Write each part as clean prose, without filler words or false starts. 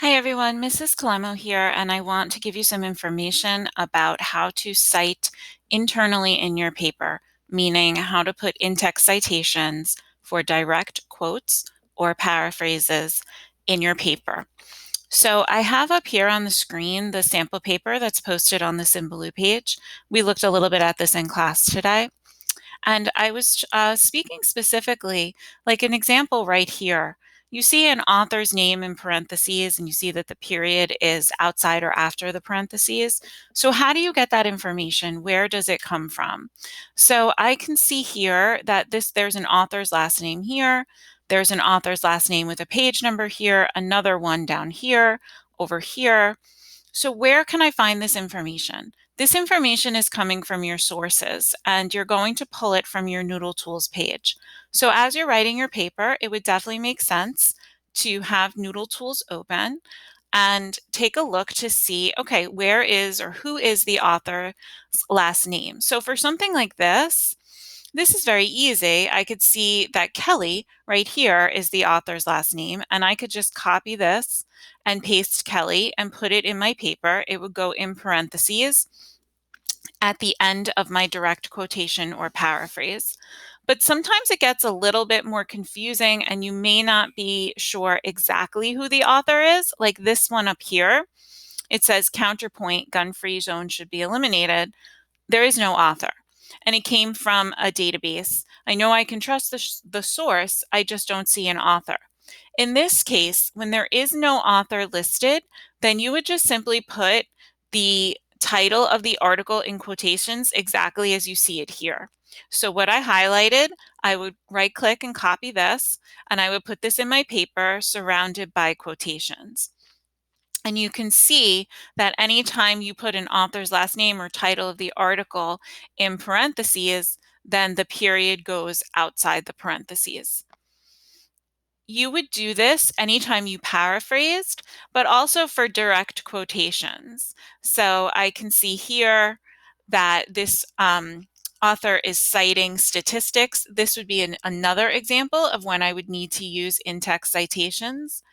Hi everyone, Mrs. Colemo here, and I want to give you some information about how to cite internally in your paper, meaning how to put in-text citations for direct quotes or paraphrases in your paper. So I have up here on the screen the sample paper that's posted on the Symbaloo page. We looked a little bit at this in class today. And I was speaking specifically, like an example right here. You see an author's name in parentheses, and you see that the period is outside or after the parentheses. So how do you get that information? Where does it come from? So I can see here that there's an author's last name here. There's an author's last name with a page number here, another one down here, over here. So where can I find this information? This information is coming from your sources, and you're going to pull it from your Noodle Tools page. So as you're writing your paper, it would definitely make sense to have Noodle Tools open and take a look to see, okay, where is or who is the author's last name? So for something like this is very easy. I could see that Kelly right here is the author's last name, and I could just copy this and paste Kelly and put it in my paper. It would go in parentheses at the end of my direct quotation or paraphrase. But sometimes it gets a little bit more confusing and you may not be sure exactly who the author is, like this one up here. It says counterpoint, gun-free zone should be eliminated. There is no author, and it came from a database. I know I can trust the source, I just don't see an author. In this case, when there is no author listed, then you would just simply put the title of the article in quotations exactly as you see it here. So what I highlighted, I would right click and copy this, and I would put this in my paper surrounded by quotations. And you can see that anytime you put an author's last name or title of the article in parentheses, then the period goes outside the parentheses. You would do this anytime you paraphrased, but also for direct quotations. So I can see here that this author is citing statistics. This would be another example of when I would need to use in-text citations.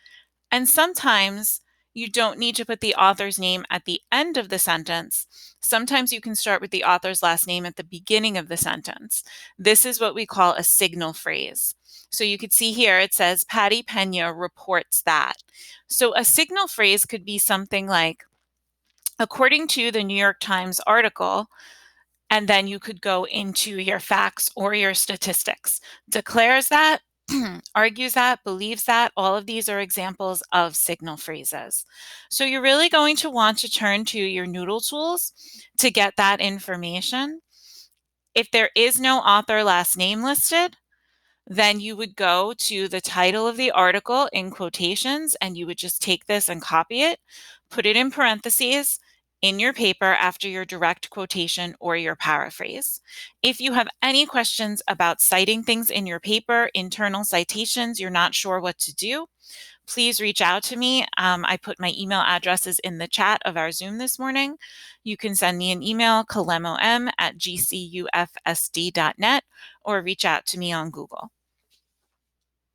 And sometimes you don't need to put the author's name at the end of the sentence. Sometimes you can start with the author's last name at the beginning of the sentence. This is what we call a signal phrase. So you could see here it says Patty Pena reports that. So a signal phrase could be something like, according to the New York Times article, and then you could go into your facts or your statistics. Declares that, argues that, believes that, all of these are examples of signal phrases. So you're really going to want to turn to your Noodle tools to get that information. If there is no author last name listed, then you would go to the title of the article in quotations, and you would just take this and copy it, put it in parentheses in your paper after your direct quotation or your paraphrase. If you have any questions about citing things in your paper, internal citations, you're not sure what to do, please reach out to me. I put my email addresses in the chat of our Zoom this morning. You can send me an email, kalemom@gcufsd.net, or reach out to me on Google.